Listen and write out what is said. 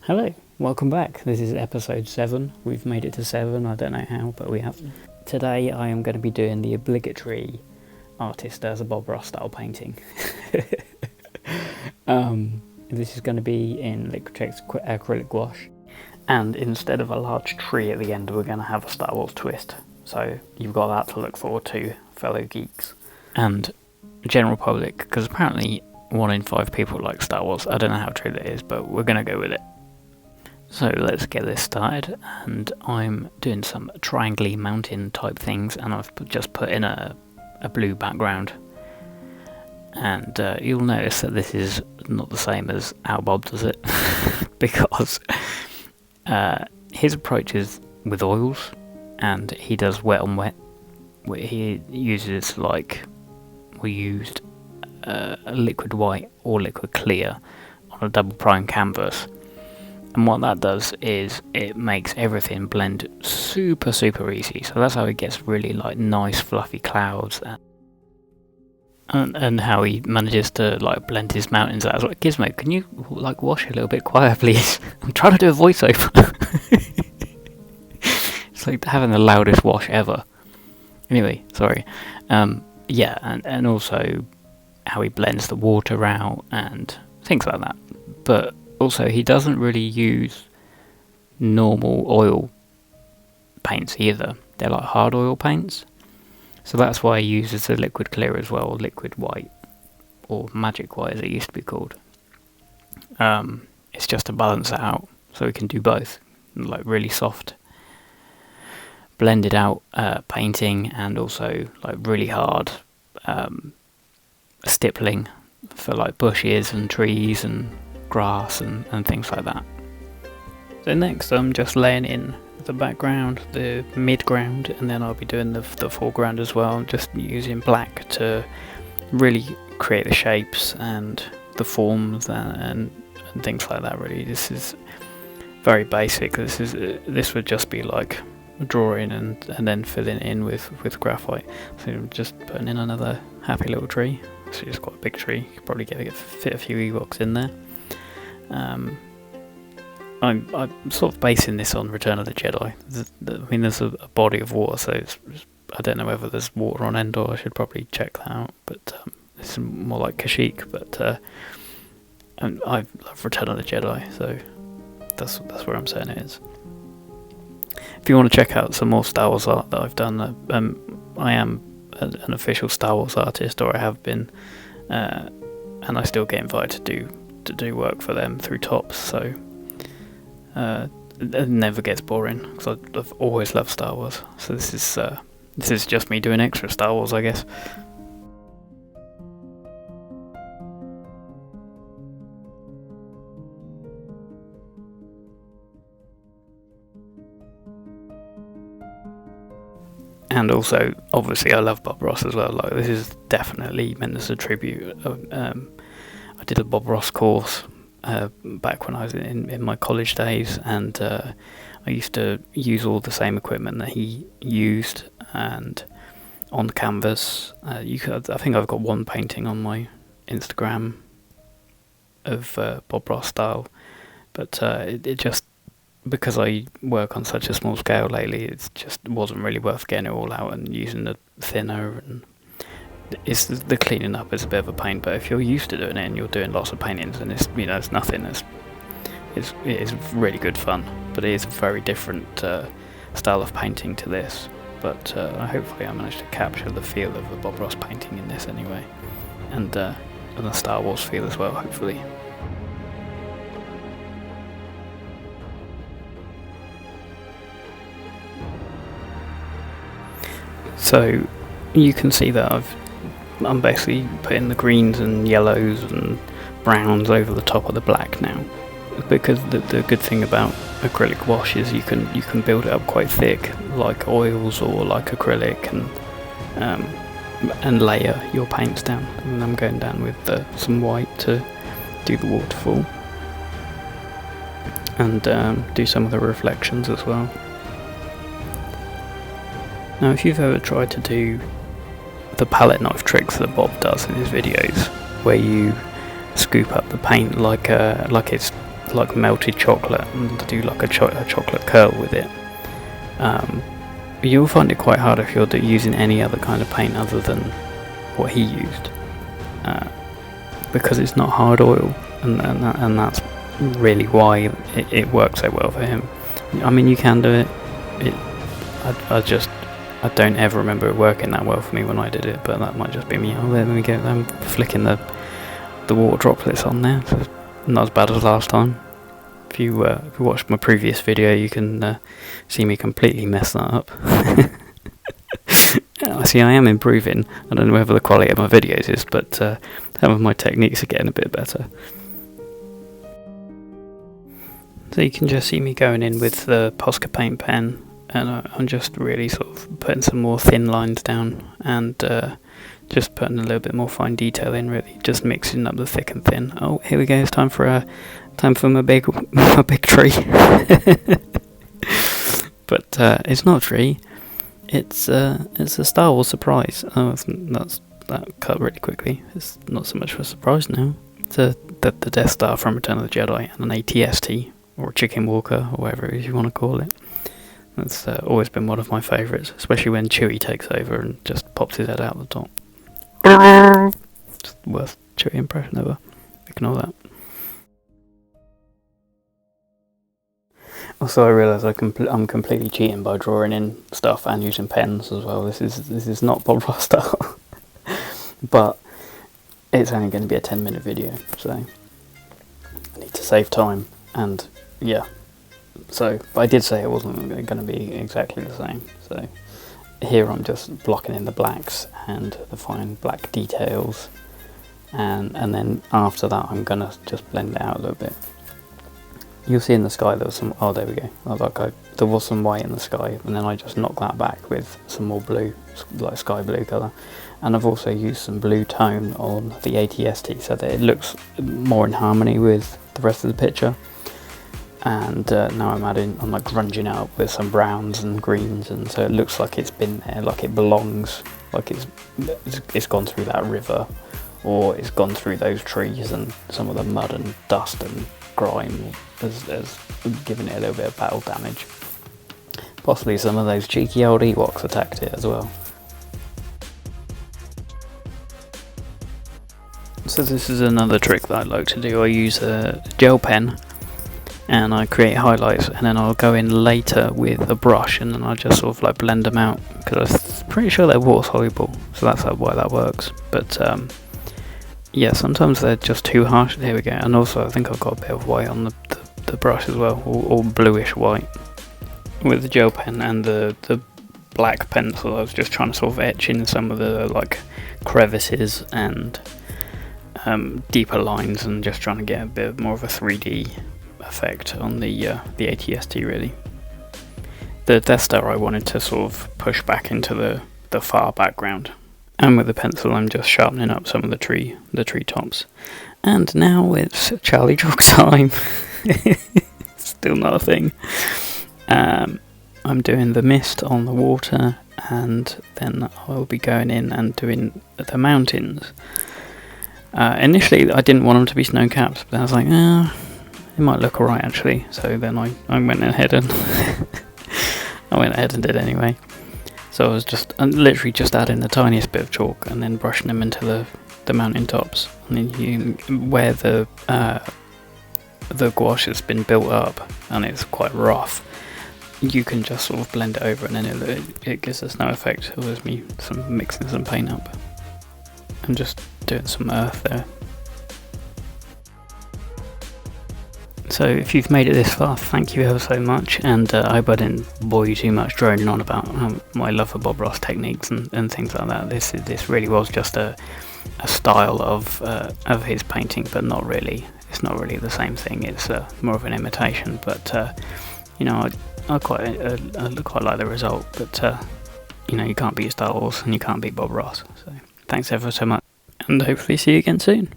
Hello, welcome back. This is episode 7. We've made it to 7, I don't know how, but we have. Today I am going to be doing the obligatory artist as a Bob Ross style painting. This is going to be in Liquitex Acrylic Gouache, and instead of a large tree at the end, we're going to have a Star Wars twist. So you've got that to look forward to, fellow geeks. And general public, because apparently 1 in 5 people like Star Wars. I don't know how true that is, but we're going to go with it. So let's get this started, and I'm doing some triangle mountain type things, and I've just put in a blue background, and you'll notice that this is not the same as how Bob does it, because his approach is with oils, and he does wet on wet. He uses we used a liquid white or liquid clear on a double prime canvas. And what that does is it makes everything blend super easy. So that's how he gets really nice fluffy clouds, and how he manages to blend his mountains out. I was like, Gizmo, can you wash a little bit quieter, please? I'm trying to do a voiceover. It's like having the loudest wash ever. Anyway, sorry. Yeah, and also how he blends the water out and things like that. But also, he doesn't really use normal oil paints either. They're like hard oil paints. So that's why he uses the liquid clear as well, or liquid white, or magic white as it used to be called. It's just to balance it out, so we can do both. Really soft, blended out painting, and also really hard stippling for bushes and trees and grass and things like that. So next I'm just laying in the background, the midground, and then I'll be doing the foreground as well. I'm just using black to really create the shapes and the forms and things like that. Really, this is very basic. This would just be drawing and then filling it in with graphite. So I'm just putting in another happy little tree. So it's quite a big tree. You could probably fit a few Ewoks in there. I'm sort of basing this on Return of the Jedi. There's a body of water, so I don't know whether there's water on Endor. I should probably check that out. But it's more like Kashyyyk. But I love Return of the Jedi, so that's where I'm saying it is. If you want to check out some more Star Wars art that I've done, I am an official Star Wars artist, or I have been, and I still get invited to do work for them through Tops, so it never gets boring because I've always loved Star Wars. So this is just me doing extra Star Wars, I guess. And also, obviously, I love Bob Ross as well. This is definitely meant as a tribute. I did a Bob Ross course back when I was in my college days, and I used to use all the same equipment that he used, and on canvas. I think I've got one painting on my Instagram of Bob Ross style, but it just, because I work on such a small scale lately, it just wasn't really worth getting it all out and using the thinner, and the cleaning up is a bit of a pain. But if you're used to doing it and you're doing lots of paintings, and it's nothing, it is really good fun. But it is a very different style of painting to this. But hopefully I managed to capture the feel of a Bob Ross painting in this anyway, and the Star Wars feel as well, hopefully. So you can see that I'm basically putting the greens and yellows and browns over the top of the black now, because the good thing about acrylic wash is you can build it up quite thick, like oils or like acrylic, and layer your paints down. And I'm going down with some white to do the waterfall, and do some of the reflections as well. Now, if you've ever tried to do the palette knife tricks that Bob does in his videos, where you scoop up the paint like it's like melted chocolate and do like a chocolate curl with it. You'll find it quite hard if you're using any other kind of paint other than what he used, because it's not hard oil, and that's really why it works so well for him. I mean, you can do it. I don't ever remember it working that well for me when I did it, but that might just be me. Oh, there we go. I'm flicking the water droplets on there. So not as bad as last time. If you watched my previous video, you can see me completely mess that up. See, I am improving. I don't know whether the quality of my videos is, but some of my techniques are getting a bit better. So you can just see me going in with the Posca paint pen, and I'm just really sort of putting some more thin lines down, and just putting a little bit more fine detail in, really, just mixing up the thick and thin. Oh, here we go, it's time for my big tree. But it's not a tree, it's a Star Wars surprise. Oh, that cut really quickly. It's not so much of a surprise now. It's the Death Star from Return of the Jedi, and an AT-ST, or a Chicken Walker, or whatever it is you want to call it. That's always been one of my favourites, especially when Chewie takes over and just pops his head out the top. Just the worst Chewie impression ever. Ignore that. Also, I realise I'm completely cheating by drawing in stuff and using pens as well. This is not Bob Ross style, but it's only going to be a 10-minute video, so I need to save time. And yeah, so but I did say it wasn't going to be exactly the same. So here I'm just blocking in the blacks and the fine black details, and then after that I'm going to just blend it out a little bit. You'll see in the sky there was some, oh there we go, there was some white in the sky, and then I just knocked that back with some more blue, like sky blue colour. And I've also used some blue tone on the AT-ST so that it looks more in harmony with the rest of the picture. And now I'm like grunging it up with some browns and greens, and so it looks like it's been there, like it belongs, like it's gone through that river, or it's gone through those trees, and some of the mud and dust and grime has given it a little bit of battle damage. Possibly some of those cheeky old Ewoks attacked it as well. So this is another trick that I like to do. I use a gel pen and I create highlights, and then I'll go in later with a brush, and then I'll just sort of like blend them out, because I'm pretty sure they're water soluble, so that's why that works. But yeah, sometimes they're just too harsh. Here we go. And also I think I've got a bit of white on the brush as well, or bluish white. With the gel pen and the black pencil, I was just trying to sort of etch in some of the like crevices and deeper lines, and just trying to get a bit more of a 3D effect on the AT-ST really. The Death Star I wanted to sort of push back into the far background, and with the pencil I'm just sharpening up some of the tree tops. And now it's Charlie Chalk time. Still not a thing. I'm doing the mist on the water, and then I'll be going in and doing the mountains. Initially I didn't want them to be snow caps, but I was like, it might look alright actually, so then I went ahead and did it anyway. So I was literally just adding the tiniest bit of chalk and then brushing them into the mountain tops, and then where the gouache has been built up and it's quite rough, you can just sort of blend it over, and then it gives a snow effect. It was me mixing some paint up. I'm just doing some earth there. So if you've made it this far, thank you ever so much, and I hope I didn't bore you too much droning on about my love for Bob Ross techniques and things like that. This really was just a style of his painting, but not really. It's not really the same thing. It's more of an imitation, but you know, I quite like the result. But you know, you can't beat Star Wars and you can't beat Bob Ross. So thanks ever so much, and hopefully see you again soon.